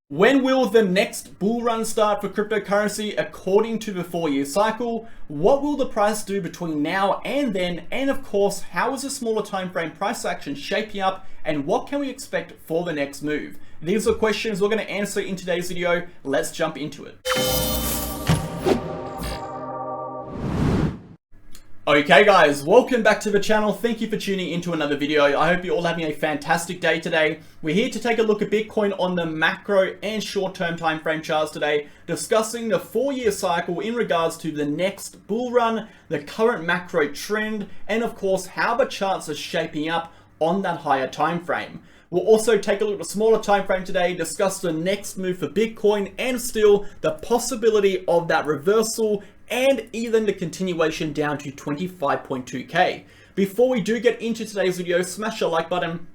When will the next bull run start for cryptocurrency according to the 4-year cycle? What will the price do between now and then? And of course, how is a smaller time frame price action shaping up? And what can we expect for the next move? These are questions we're going to answer in today's video. Let's jump into it. Okay guys, welcome back to the channel. Thank you for tuning into another video. I hope you're all having a fantastic day today. We're here to take a look at Bitcoin on the macro and short-term time frame charts today, discussing the 4-year cycle in regards to the next bull run, the current macro trend, and of course how the charts are shaping up on that higher time frame. We'll also take a look at a smaller time frame today, discuss the next move for Bitcoin, and still the possibility of that reversal and even the continuation down to 25.2k. Before we do get into today's video, smash the like button,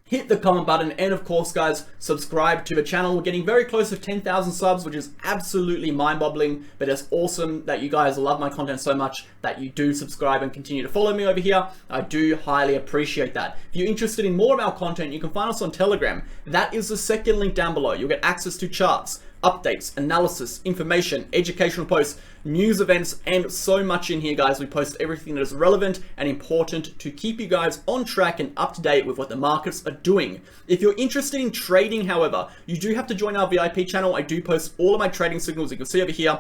hit the comment button, and of course guys, subscribe to the channel. We're getting very close to 10,000 subs, which is absolutely mind-boggling, but it's awesome that you guys love my content so much that you do subscribe and continue to follow me over here. I do highly appreciate that. If you're interested in more of our content, you can find us on Telegram. That is the second link down below. You'll get access to charts, updates, analysis, information, educational posts, news events, and so much in here, guys. We post everything that is relevant and important to keep you guys on track and up to date with what the markets are doing. If you're interested in trading, however, you do have to join our VIP channel. I do post all of my trading signals. You can see over here,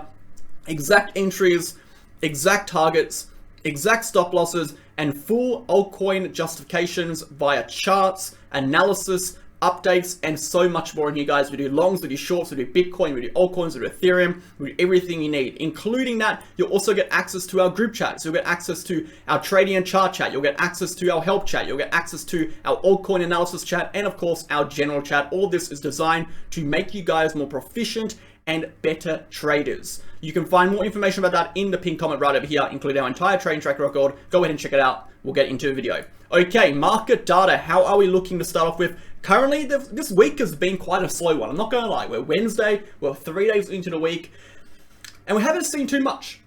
exact entries, exact targets, exact stop losses, and full altcoin justifications via charts, analysis, updates, and so much more in here, guys. We do longs, we do shorts, we do Bitcoin, we do altcoins, we do Ethereum, we do everything you need. Including that, you'll also get access to our group chat. So you'll get access to our trading and chart chat. You'll get access to our help chat. You'll get access to our altcoin analysis chat, and of course, our general chat. All this is designed to make you guys more proficient and better traders. You can find more information about that in the pinned comment right over here, including our entire trading track record. Go ahead and check it out. We'll get into the video. Okay, market data. How are we looking to start off with? Currently, this week has been quite a slow one. I'm not going to lie. We're Wednesday. We're 3 days into the week, and we haven't seen too much.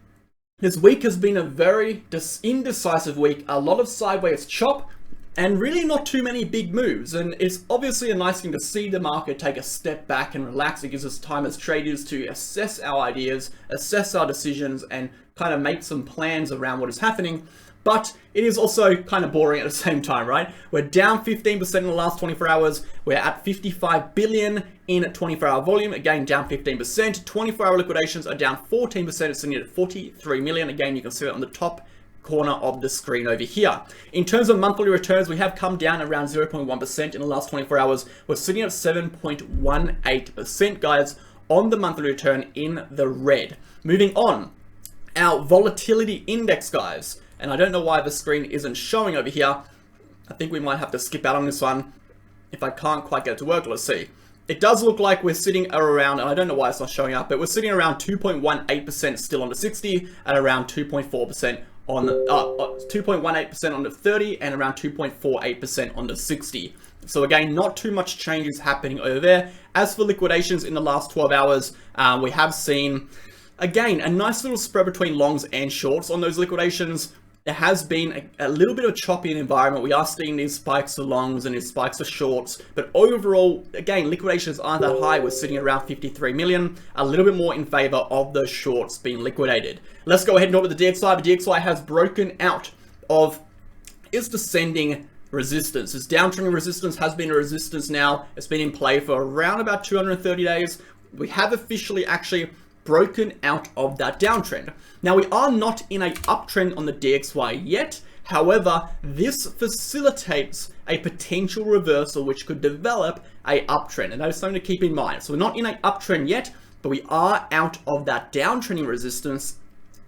This week has been a very indecisive week. A lot of sideways chop, and really not too many big moves. And it's obviously a nice thing to see the market take a step back and relax. It gives us time as traders to assess our ideas, assess our decisions, and kind of make some plans around what is happening. But it is also kind of boring at the same time, right? We're down 15% in the last 24 hours. We're at 55 billion in 24-hour volume. Again, down 15%. 24-hour liquidations are down 14%. It's sitting at 43 million. Again, you can see it on the top corner of the screen over here. In terms of monthly returns, we have come down around 0.1% in the last 24 hours. We're sitting at 7.18%, guys, on the monthly return in the red. Moving on, our volatility index, guys. And I don't know why the screen isn't showing over here. I think we might have to skip out on this one if I can't quite get it to work. Let's see. It does look like we're sitting around, and I don't know why it's not showing up, but we're sitting around 2.18% still on the 60 and around 2.4% on the 2.18% on the 30 and around 2.48% on the 60. So again, not too much changes happening over there. As for liquidations in the last 12 hours, we have seen, again, a nice little spread between longs and shorts on those liquidations. There has been a little bit of a choppy environment. We are seeing these spikes of longs and these spikes of shorts, but overall, again, liquidations aren't that high. We're sitting around 53 million, a little bit more in favor of the shorts being liquidated. Let's go ahead and talk about the DXY. The DXY has broken out of its descending resistance. Its downtrending resistance has been a resistance now. It's been in play for around about 230 days. We have officially actually broken out of that downtrend. Now, we are not in an uptrend on the DXY yet. However, this facilitates a potential reversal which could develop a uptrend, and that is something to keep in mind. So we're not in an uptrend yet, but we are out of that downtrending resistance.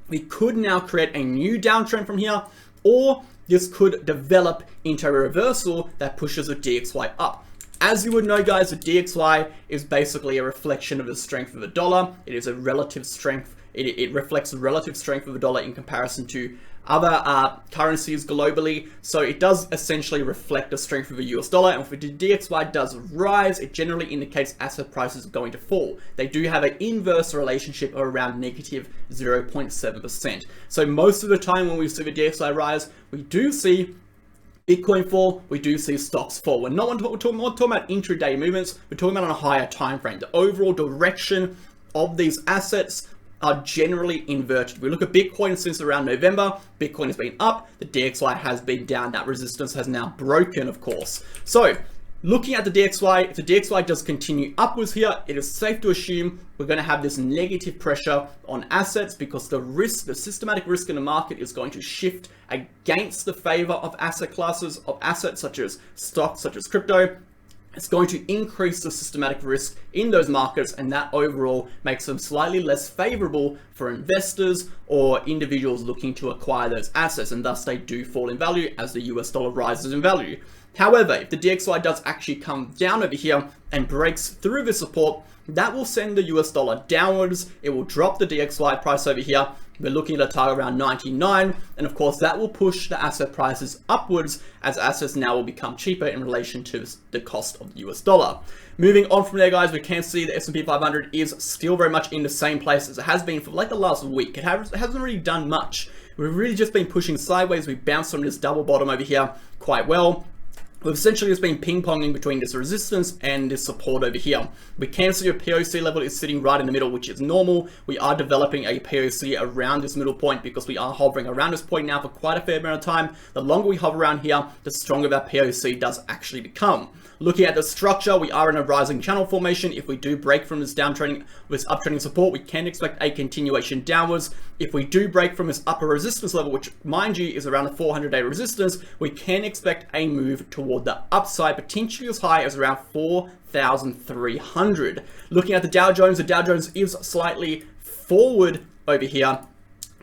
We could now create a new downtrend from here, or this could develop into a reversal that pushes the DXY up. As you would know, guys, the DXY is basically a reflection of the strength of the dollar. It is a relative strength. It reflects the relative strength of the dollar in comparison to other currencies globally. So it does essentially reflect the strength of the US dollar. And if the DXY does rise, it generally indicates asset prices are going to fall. They do have an inverse relationship of around negative 0.7%. So most of the time when we see the DXY rise, we do see Bitcoin fall, we do see stocks fall. We're not talking about intraday movements, we're talking about on a higher time frame. The overall direction of these assets are generally inverted. We look at Bitcoin since around November, Bitcoin has been up, the DXY has been down. That resistance has now broken, of course. So looking at the DXY, if the DXY does continue upwards here, it is safe to assume we're going to have this negative pressure on assets because the risk, the systematic risk in the market is going to shift against the favor of asset classes, of assets such as stocks, such as crypto. It's going to increase the systematic risk in those markets, and that overall makes them slightly less favorable for investors or individuals looking to acquire those assets, and thus they do fall in value as the US dollar rises in value. However, if the DXY does actually come down over here and breaks through the support, that will send the US dollar downwards. It will drop the DXY price over here. We're looking at a target around 99, and of course that will push the asset prices upwards as assets now will become cheaper in relation to the cost of the US dollar. Moving on from there, guys, we can see the S&P 500 is still very much in the same place as it has been for like the last week. It hasn't really done much. We've really just been pushing sideways. We bounced from this double bottom over here quite well. We've essentially just been ping-ponging between this resistance and this support over here. We can see a POC level is sitting right in the middle, which is normal. We are developing a POC around this middle point because we are hovering around this point now for quite a fair amount of time. The longer we hover around here, the stronger that POC does actually become. Looking at the structure, we are in a rising channel formation. If we do break from this downtrending, this uptrending support, we can expect a continuation downwards. If we do break from this upper resistance level, which mind you is around a 400-day resistance, we can expect a move toward the upside, potentially as high as around 4,300. Looking at the Dow Jones, the Dow Jones is slightly forward over here.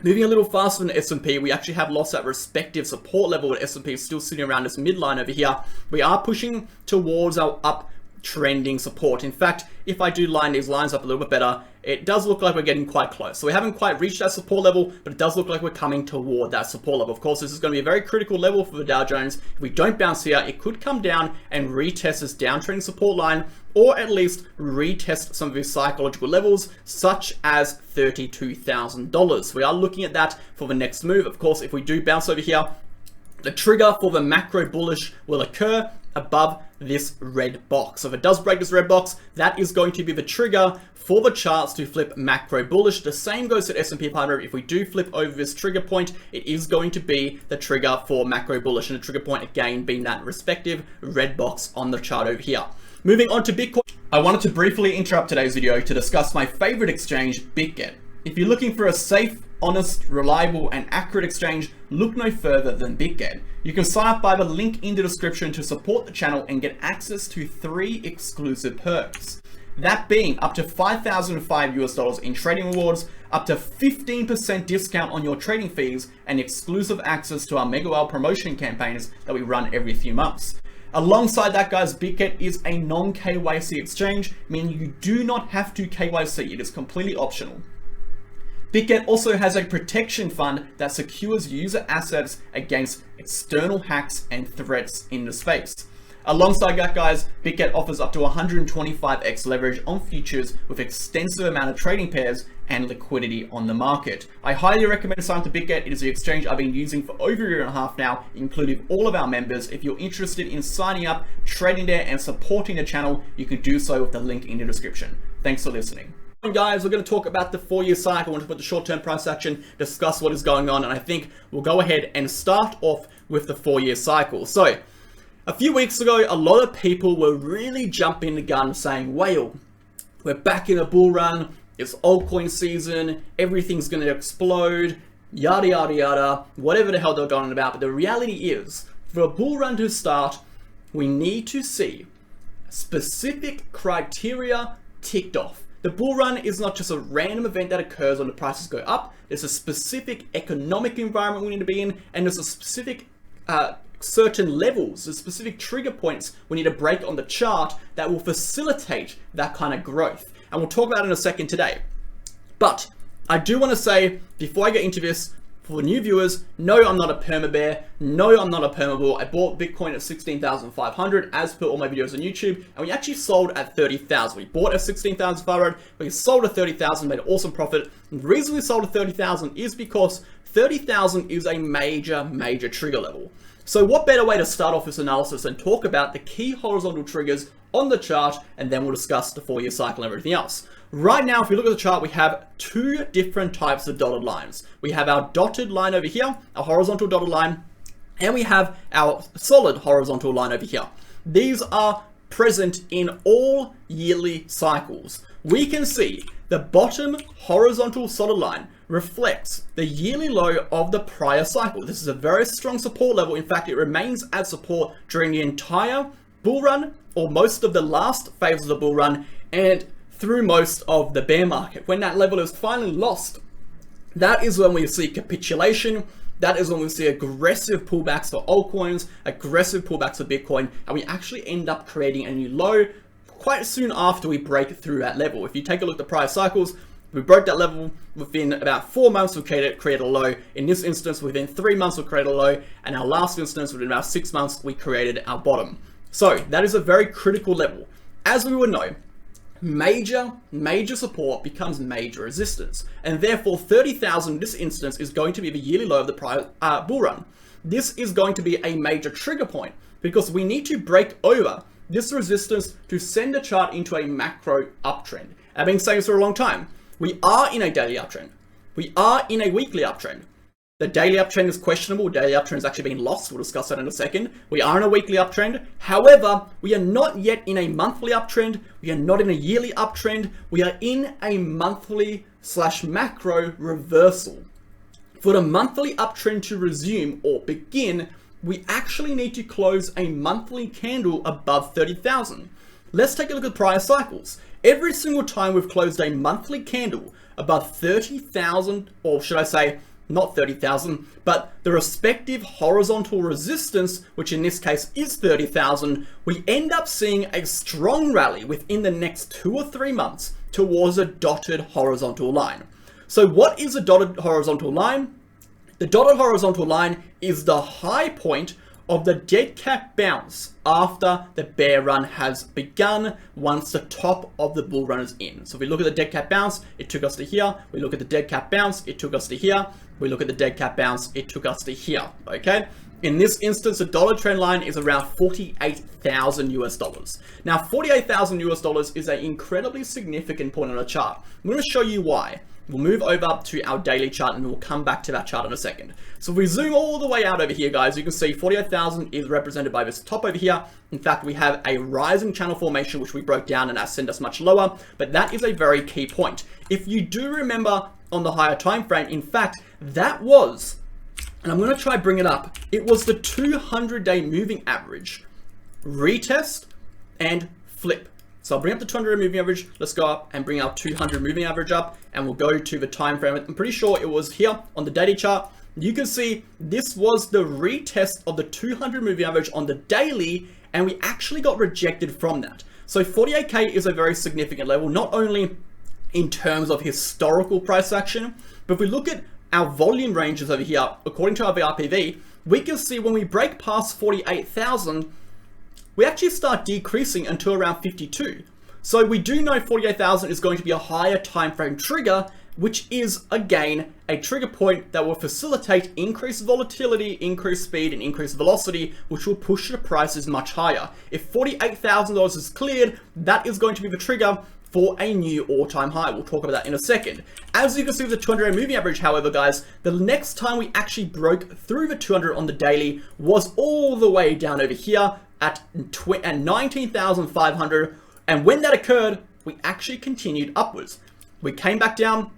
Moving a little faster than S&P, we actually have lost that respective support level, but S&P is still sitting around this midline over here. We are pushing towards our uptrending support. In fact, if I do line these lines up a little bit better, it does look like we're getting quite close. So we haven't quite reached that support level, but it does look like we're coming toward that support level. Of course, this is going to be a very critical level for the Dow Jones. If we don't bounce here, it could come down and retest this downtrending support line, or at least retest some of these psychological levels, such as $32,000. We are looking at that for the next move. Of course, if we do bounce over here, the trigger for the macro bullish will occur above this red box. So if it does break this red box, that is going to be the trigger for the charts to flip macro bullish. The same goes to S&P 500. If we do flip over this trigger point, it is going to be the trigger for macro bullish, and the trigger point again being that respective red box on the chart over here. Moving on to Bitcoin, I wanted to briefly interrupt today's video to discuss my favorite exchange, Bitget. If you're looking for a safe, honest, reliable, and accurate exchange, look no further than Bitget. You can sign up by the link in the description to support the channel and get access to 3 exclusive perks. That being up to $5,005 in trading rewards, up to 15% discount on your trading fees, and exclusive access to our MegaWhale promotion campaigns that we run every few months. Alongside that, guys, Bitget is a non-KYC exchange, meaning you do not have to KYC. It is completely optional. Bitget also has a protection fund that secures user assets against external hacks and threats in the space. Alongside that, guys, Bitget offers up to 125x leverage on futures with extensive amount of trading pairs and liquidity on the market. I highly recommend signing up to Bitget. It is the exchange I've been using for over a year and a half now, including all of our members. If you're interested in signing up, trading there, and supporting the channel, you can do so with the link in the description. Thanks for listening. Guys, we're going to talk about the 4-year cycle. I want to put the short-term price action, discuss what is going on, and I think we'll go ahead and start off with the 4-year cycle. So, a few weeks ago, a lot of people were really jumping the gun saying, "Whale, we're back in a bull run, it's altcoin season, everything's going to explode, yada yada yada," whatever the hell they're going on about. But the reality is, for a bull run to start, we need to see specific criteria ticked off. The bull run is not just a random event that occurs when the prices go up. There's a specific economic environment we need to be in, and there's a specific certain levels, the specific trigger points we need to break on the chart that will facilitate that kind of growth. And we'll talk about it in a second today. But I do want to say, before I get into this, for new viewers, no, I'm not a perma bear. No, I'm not a perma bull. I bought Bitcoin at 16,500 as per all my videos on YouTube, and we actually sold at 30,000. We bought at 16,500, we sold at 30,000, made an awesome profit. And the reason we sold at 30,000 is because 30,000 is a major trigger level. So what better way to start off this analysis and talk about the key horizontal triggers on the chart, and then we'll discuss the 4-year cycle and everything else. Right now, if we look at the chart, we have two different types of dotted lines. We have our dotted line over here, a horizontal dotted line, and we have our solid horizontal line over here. These are present in all yearly cycles. We can see the bottom horizontal solid line reflects the yearly low of the prior cycle. This is a very strong support level. In fact, it remains at support during the entire bull run, or most of the last phase of the bull run, and through most of the bear market. When that level is finally lost, that is when we see capitulation. That is when we see aggressive pullbacks for altcoins, aggressive pullbacks for Bitcoin, and we actually end up creating a new low quite soon after we break through that level. If you take a look at the prior cycles, we broke that level within about 4 months, we created a low. In this instance, within 3 months, we created a low. And our last instance, within about 6 months, we created our bottom. So that is a very critical level. As we would know, major support becomes major resistance. And therefore, 30,000 in this instance is going to be the yearly low of the prior bull run. This is going to be a major trigger point because we need to break over this resistance to send the chart into a macro uptrend. I've been saying this for a long time. We are in a daily uptrend. We are in a weekly uptrend. The daily uptrend is questionable. Daily uptrend has actually been lost. We'll discuss that in a second. We are in a weekly uptrend. However, we are not yet in a monthly uptrend. We are not in a yearly uptrend. We are in a monthly/macro reversal. For the monthly uptrend to resume or begin, we actually need to close a monthly candle above 30,000. Let's take a look at prior cycles. Every single time we've closed a monthly candle above 30,000, or should I say, not 30,000, but the respective horizontal resistance, which in this case is 30,000, we end up seeing a strong rally within the next 2 or 3 months towards a dotted horizontal line. So what is a dotted horizontal line? The dotted horizontal line is the high point of the dead cat bounce after the bear run has begun once the top of the bull run is in. So if we look at the dead cat bounce, it took us to here. We look at the dead cat bounce, it took us to here. We look at the dead cat bounce, it took us to here, okay? In this instance, the dollar trend line is around 48,000 US dollars. Now, 48,000 US dollars is an incredibly significant point on the chart. I'm going to show you why. We'll move over to our daily chart and we'll come back to that chart in a second. So if we zoom all the way out over here, guys, you can see 48,000 is represented by this top over here. In fact, we have a rising channel formation, which we broke down and that sent us much lower, but that is a very key point. If you do remember on the higher time frame, in fact, that was, and I'm going to try bring it up, it was the 200-day moving average, retest and flip. So I'll bring up the 200 moving average. Let's go up and bring our 200 moving average up, and we'll go to the time frame. I'm pretty sure it was here on the daily chart. You can see this was the retest of the 200 moving average on the daily, and we actually got rejected from that. So 48K is a very significant level, not only in terms of historical price action, but if we look at our volume ranges over here, according to our VRPV, we can see when we break past 48,000, we actually start decreasing until around 52. So we do know 48,000 is going to be a higher time frame trigger, which is again a trigger point that will facilitate increased volatility, increased speed, and increased velocity, which will push the prices much higher. If $48,000 is cleared, that is going to be the trigger for a new all-time high. We'll talk about that in a second. As you can see with the 200 moving average, however, guys, the next time we actually broke through the 200 on the daily was all the way down over here at 19,500, and when that occurred, we actually continued upwards. We came back down,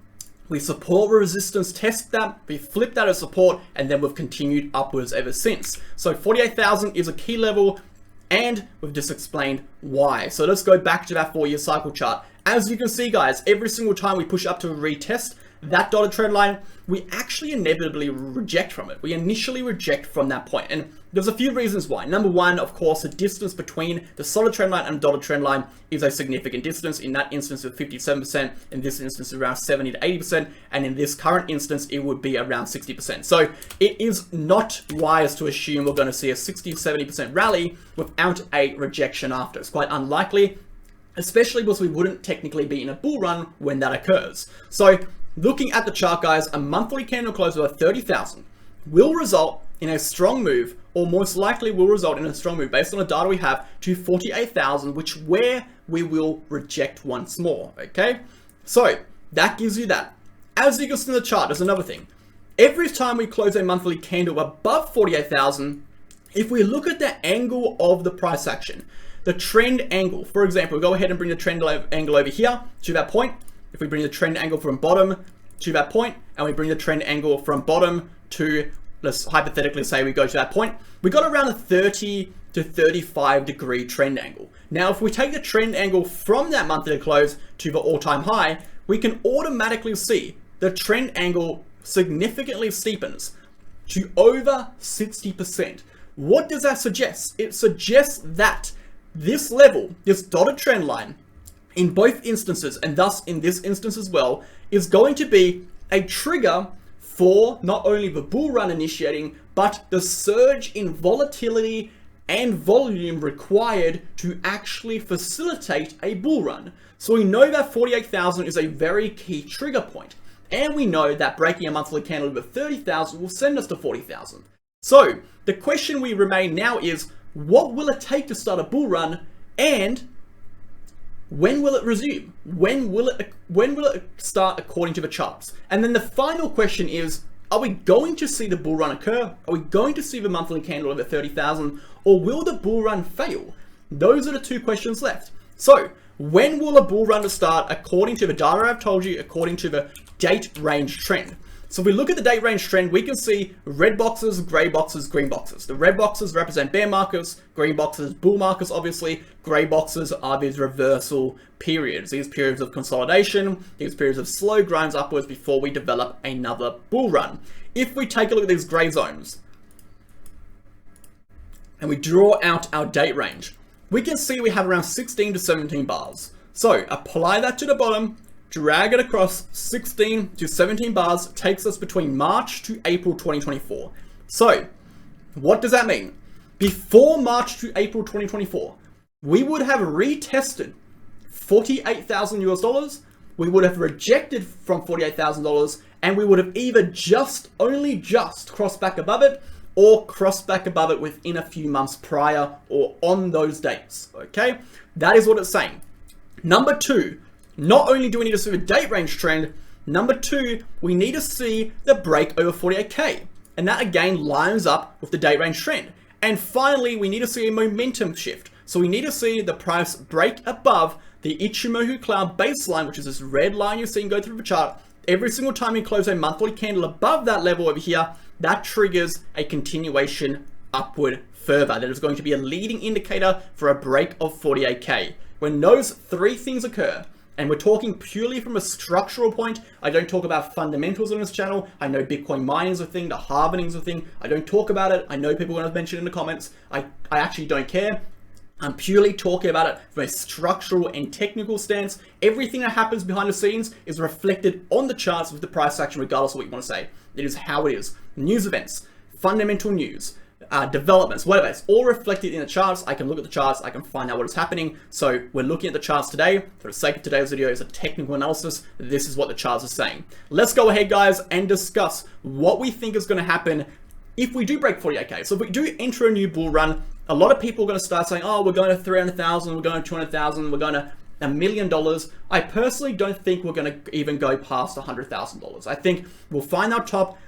we support resistance test that, we flipped that as support, and then we've continued upwards ever since. So 48,000 is a key level, and we've just explained why. So let's go back to that 4-year cycle chart. As you can see, guys, every single time we push up to a retest that dotted trend line, we actually inevitably reject from it. We initially reject from that point, and there's a few reasons why. Number one, of course, the distance between the solid trend line and dotted trend line is a significant distance. In that instance, it's 57%. In this instance, around 70 to 80%. And in this current instance, it would be around 60%. So it is not wise to assume we're going to see a 60-70% rally without a rejection after. It's quite unlikely, especially because we wouldn't technically be in a bull run when that occurs. So looking at the chart, guys, a monthly candle close of 30,000. will result in a strong move, or most likely will result in a strong move based on the data we have to 48,000, which where we will reject once more, okay? So that gives you that. As you can see in the chart, there's another thing. Every time we close a monthly candle above 48,000, if we look at the angle of the price action, the trend angle, for example, go ahead and bring the trend angle over here to that point. If we bring the trend angle from bottom to that point, and we bring the trend angle from bottom to, let's hypothetically say we go to that point, we got around a 30 to 35 degree trend angle. Now, if we take the trend angle from that monthly close to the all-time high, we can automatically see the trend angle significantly steepens to over 60%. What does that suggest? It suggests that this level, this dotted trend line, in both instances, and thus in this instance as well, is going to be a trigger for not only the bull run initiating, but the surge in volatility and volume required to actually facilitate a bull run. So we know that 48,000 is a very key trigger point. And we know that breaking a monthly candle over 30,000 will send us to 40,000. So the question we remain now is, what will it take to start a bull run, and when will it resume? When will it start according to the charts? And then the final question is, are we going to see the bull run occur? Are we going to see the monthly candle over 30,000, or will the bull run fail? Those are the two questions left. So when will a bull run start according to the data I've told you, according to the date range trend? So if we look at the date range trend, we can see red boxes, gray boxes, green boxes. The red boxes represent bear markers, green boxes, bull markers, obviously. Gray boxes are these reversal periods, these periods of consolidation, these periods of slow grinds upwards before we develop another bull run. If we take a look at these gray zones and we draw out our date range, we can see we have around 16 to 17 bars. So apply that to the bottom, drag it across 16 to 17 bars, takes us between March to April 2024. So what does that mean? Before March to April 2024, we would have retested 48,000 US dollars, we would have rejected from $48,000, and we would have either only just crossed back above it, or crossed back above it within a few months prior or on those dates, okay? That is what it's saying. Number two, not only do we need to see the date range trend, number two, we need to see the break over 48K. And that again lines up with the date range trend. And finally, we need to see a momentum shift. So we need to see the price break above the Ichimoku cloud baseline, which is this red line you're seeing go through the chart. Every single time you close a monthly candle above that level over here, that triggers a continuation upward further. That is going to be a leading indicator for a break of 48K. When those three things occur, and we're talking purely from a structural point, I don't talk about fundamentals on this channel. I know Bitcoin mining is a thing, the halvening is a thing. I don't talk about it. I know people are going to mention it in the comments. I actually don't care. I'm purely talking about it from a structural and technical stance. Everything that happens behind the scenes is reflected on the charts with the price action, regardless of what you want to say. It is how it is. News events, fundamental news, developments, whatever, it's all reflected in the charts. I can look at the charts, I can find out what is happening. So we're looking at the charts today. For the sake of today's video, it's a technical analysis. This is what the charts are saying. Let's go ahead, guys, and discuss what we think is going to happen if we do break 48K. So if we do enter a new bull run, a lot of people are going to start saying, oh, we're going to 300,000, we're going to 200,000, we're going to $1 million. I personally don't think we're going to even go past $100,000. I think we'll find our top.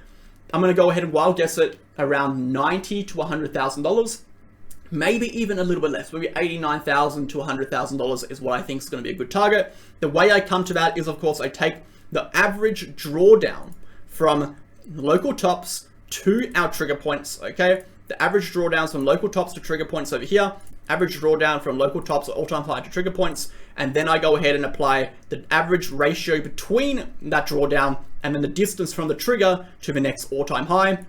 I'm going to go ahead and wild guess it around $90,000 to $100,000, maybe even a little bit less. Maybe $89,000 to $100,000 is what I think is going to be a good target. The way I come to that is, of course, I take the average drawdown from local tops to our trigger points, okay? The average drawdowns from local tops to trigger points over here, average drawdown from local tops or all-time high to trigger points, and then I go ahead and apply the average ratio between that drawdown and then the distance from the trigger to the next all-time high.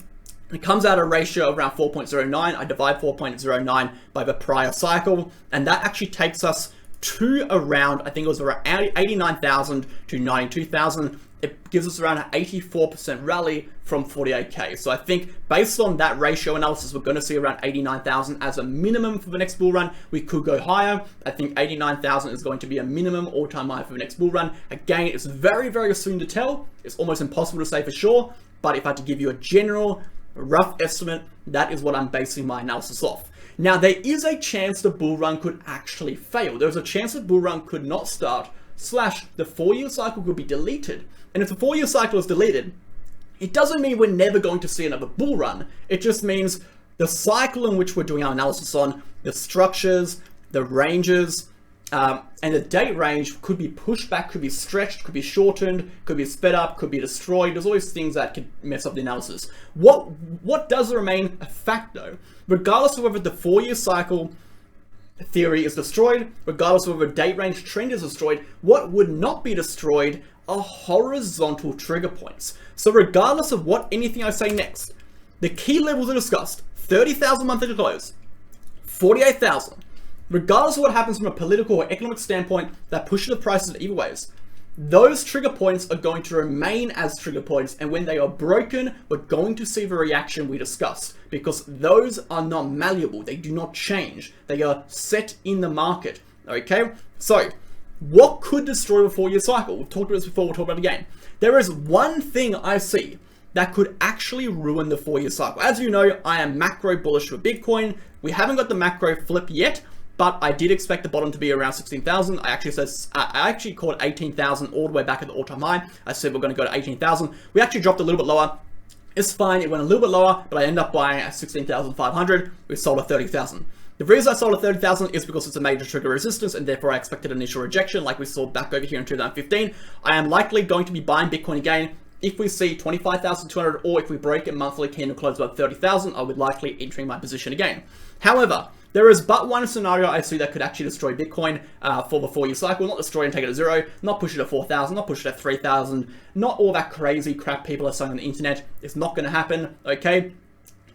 It comes out a ratio of around 4.09. I divide 4.09 by the prior cycle, and that actually takes us to around, I think it was around 89,000 to 92,000. It gives us around an 84% rally from 48K. So I think based on that ratio analysis, we're going to see around 89,000 as a minimum for the next bull run. We could go higher. I think 89,000 is going to be a minimum all-time high for the next bull run. Again, it's very, very soon to tell. It's almost impossible to say for sure. But if I had to give you a general rough estimate. That is what I'm basing my analysis off. Now, there is a chance the bull run could actually fail. There's a chance the bull run could not start, / the 4-year cycle could be deleted. And if the 4-year cycle is deleted, it doesn't mean we're never going to see another bull run. It just means the cycle in which we're doing our analysis on, the structures, the ranges, and the date range could be pushed back, could be stretched, could be shortened, could be sped up, could be destroyed. There's always things that could mess up the analysis. What does remain a fact though, regardless of whether the 4-year cycle theory is destroyed, regardless of whether date range trend is destroyed, what would not be destroyed are horizontal trigger points. So regardless of what anything I say next, the key levels are discussed: 30,000 monthly close, 48,000. Regardless of what happens from a political or economic standpoint that pushes the prices either ways, those trigger points are going to remain as trigger points, and when they are broken, we're going to see the reaction we discussed, because those are not malleable. They do not change. They are set in the market. Okay, so what could destroy the 4-year cycle? We've talked about this before, we'll talk about it again. There is one thing I see that could actually ruin the 4-year cycle. As you know, I am macro bullish for Bitcoin. We haven't got the macro flip yet, but I did expect the bottom to be around 16,000. I actually called 18,000 all the way back at the all-time high. I said we're going to go to 18,000. We actually dropped a little bit lower. It's fine. It went a little bit lower, but I ended up buying at 16,500. We sold at 30,000. The reason I sold at 30,000 is because it's a major trigger resistance, and therefore I expected initial rejection like we saw back over here in 2015. I am likely going to be buying Bitcoin again if we see 25,200, or if we break a monthly candle close above 30,000. I would likely entering my position again. However, there is but one scenario I see that could actually destroy Bitcoin for the 4-year cycle. Not destroy and take it to zero, not push it to 4,000, not push it to 3,000, not all that crazy crap people are saying on the internet. It's not going to happen, okay?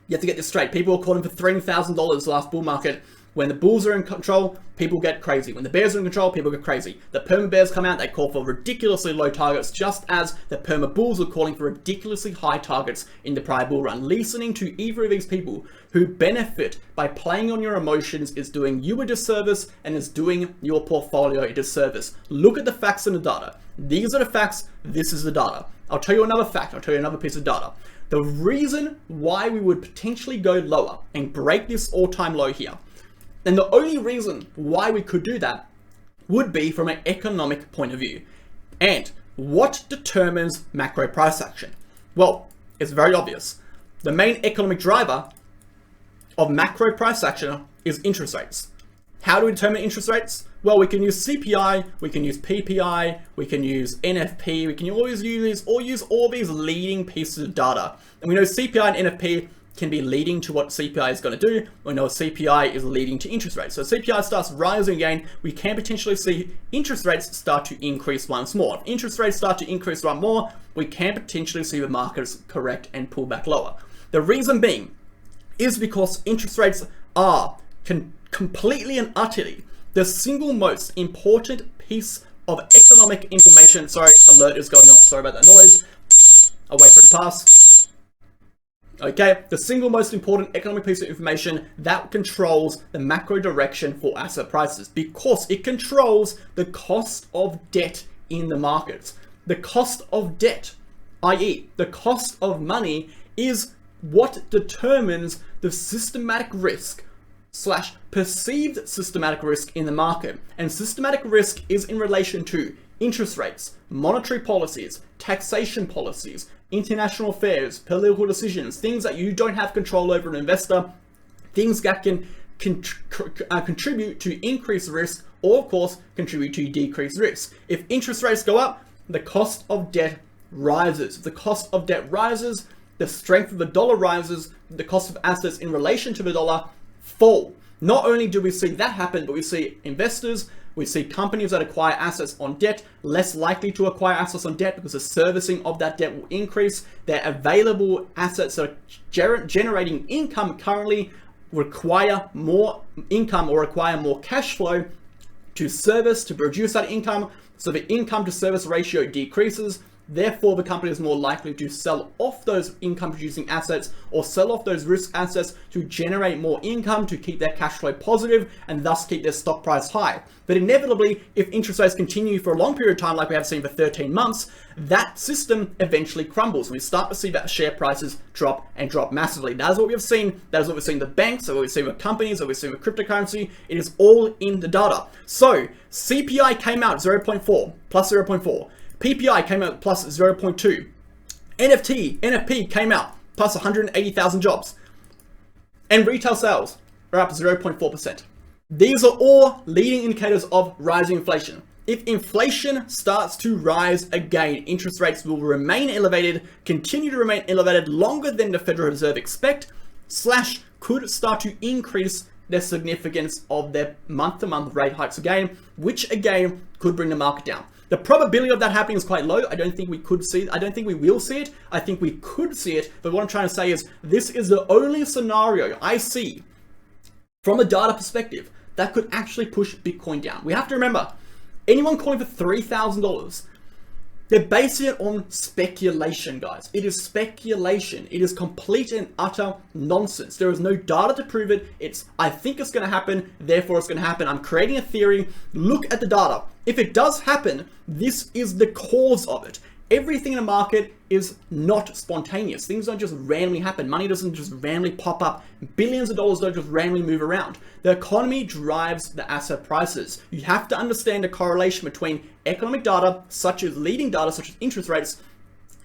You have to get this straight. People are calling for $3,000 last bull market. When the bulls are in control, people get crazy. When the bears are in control, people get crazy. The perma bears come out, they call for ridiculously low targets, just as the perma bulls are calling for ridiculously high targets in the prior bull run. Listening to either of these people who benefit by playing on your emotions is doing you a disservice and is doing your portfolio a disservice. Look at the facts and the data. These are the facts, this is the data. I'll tell you another fact, I'll tell you another piece of data. The reason why we would potentially go lower and break this all-time low here, and the only reason why we could do that would be from an economic point of view. And what determines macro price action? Well, it's very obvious. The main economic driver of macro price action is interest rates. How do we determine interest rates? Well, we can use CPI, we can use PPI, we can use NFP, we can always use all these leading pieces of data. And we know CPI and NFP can be leading to what CPI is going to do. We know CPI is leading to interest rates. So CPI starts rising again, we can potentially see interest rates start to increase once more. If interest rates start to increase one more, we can potentially see the markets correct and pull back lower. The reason being is because interest rates are completely and utterly the single most important piece of economic information. Sorry, alert is going off. Sorry about that noise. I'll wait for it to pass. Okay, the single most important economic piece of information that controls the macro direction for asset prices, because it controls the cost of debt in the markets. The cost of debt, i.e. the cost of money, is what determines the systematic risk / perceived systematic risk in the market. And systematic risk is in relation to interest rates, monetary policies, taxation policies, international affairs, political decisions, things that you don't have control over an investor, things that can contribute to increased risk, or of course contribute to decreased risk. If interest rates go up, the cost of debt rises. If the cost of debt rises, the strength of the dollar rises, the cost of assets in relation to the dollar fall. Not only do we see that happen, but we see investors, we see companies that acquire assets on debt less likely to acquire assets on debt because the servicing of that debt will increase. Their available assets that are generating income currently require more income or require more cash flow to service, to produce that income. So the income to service ratio decreases. Therefore, the company is more likely to sell off those income producing assets or sell off those risk assets to generate more income to keep their cash flow positive and thus keep their stock price high. But inevitably, if interest rates continue for a long period of time, like we have seen for 13 months, that system eventually crumbles. We start to see that share prices drop and drop massively. That is what we have seen. That is what we've seen with banks, that what we've seen with companies, that we've seen with cryptocurrency. It is all in the data. So CPI came out 0.4 plus 0.4. PPI came out plus 0.2. NFP came out plus 180,000 jobs. And retail sales are up 0.4%. These are all leading indicators of rising inflation. If inflation starts to rise again, interest rates will remain elevated, continue to remain elevated longer than the Federal Reserve expect, / could start to increase the significance of their month-to-month rate hikes again, which again could bring the market down. The probability of that happening is quite low. I don't think we will see it. I think we could see it. But what I'm trying to say is this is the only scenario I see from a data perspective that could actually push Bitcoin down. We have to remember, anyone calling for $3,000, they're basing it on speculation, guys. It is speculation. It is complete and utter nonsense. There is no data to prove it. I think it's going to happen, therefore it's going to happen. I'm creating a theory. Look at the data. If it does happen, this is the cause of it. Everything in the market is not spontaneous. Things don't just randomly happen. Money doesn't just randomly pop up. Billions of dollars don't just randomly move around. The economy drives the asset prices. You have to understand the correlation between economic data, such as leading data, such as interest rates,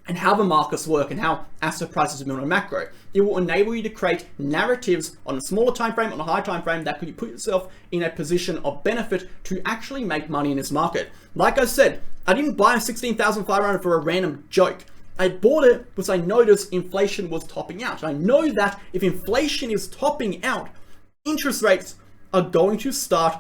and how the markets work and how asset prices move on a macro. It will enable you to create narratives on a smaller time frame, on a higher time frame, that could put yourself in a position of benefit to actually make money in this market. Like I said, I didn't buy 16,500 for a random joke. I bought it because I noticed inflation was topping out. I know that if inflation is topping out, interest rates are going to start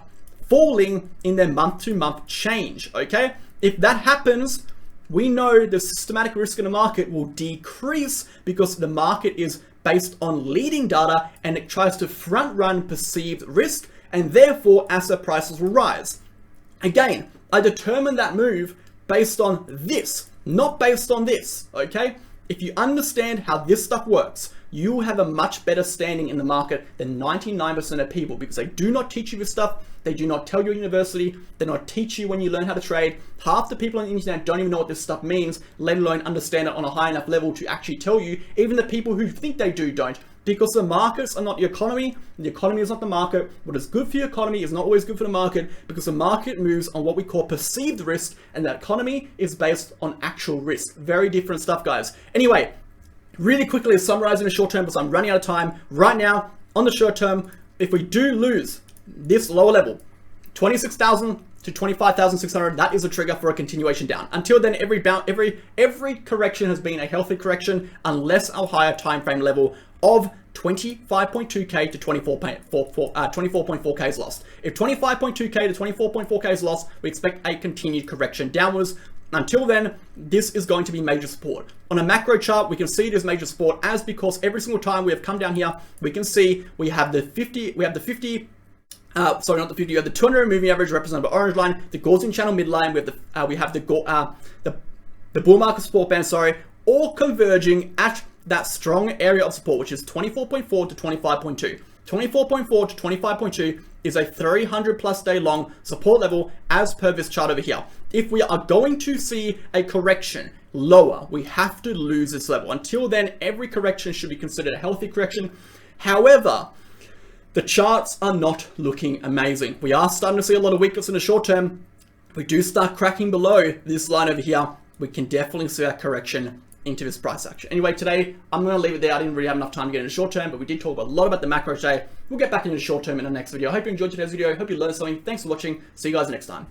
falling in their month-to-month change, okay? If that happens, we know the systematic risk in the market will decrease because the market is based on leading data and it tries to front run perceived risk, and therefore asset prices will rise. Again, I determined that move based on this, not based on this, okay? If you understand how this stuff works, you will have a much better standing in the market than 99% of people, because they do not teach you this stuff. They do not tell you at university. They do not teach you when you learn how to trade. Half the people on the internet don't even know what this stuff means, let alone understand it on a high enough level to actually tell you. Even the people who think they do don't, because the markets are not the economy. The economy is not the market. What is good for the economy is not always good for the market, because the market moves on what we call perceived risk, and the economy is based on actual risk. Very different stuff, guys. Anyway, really quickly summarizing the short term, because I'm running out of time. Right now, on the short term, if we do lose this lower level, 26,000 to 25,600, that is a trigger for a continuation down. Until then, every correction has been a healthy correction, unless our higher time frame level of 25.2k to 24.4k is lost. If 25.2k to 24.4k is lost, we expect a continued correction downwards. Until then, this is going to be major support. On a macro chart, we can see it as major support, as because every single time we have come down here, we can see we have the 50, we have the 50, sorry, not the 50, we have the 200 moving average represented by orange line, the Gaussian channel midline, we have the bull market support band, sorry, all converging at that strong area of support, which is 24.4 to 25.2. 24.4 to 25.2 is a 300 plus day long support level as per this chart over here. If we are going to see a correction lower, we have to lose this level. Until then, every correction should be considered a healthy correction. However, the charts are not looking amazing. We are starting to see a lot of weakness in the short term. If we do start cracking below this line over here, we can definitely see a correction into this price action. Anyway, today I'm going to leave it there. I didn't really have enough time to get into short term, but we did talk a lot about the macro today. We'll get back into the short term in the next video. I hope you enjoyed today's video. I hope you learned something. Thanks for watching. See you guys next time.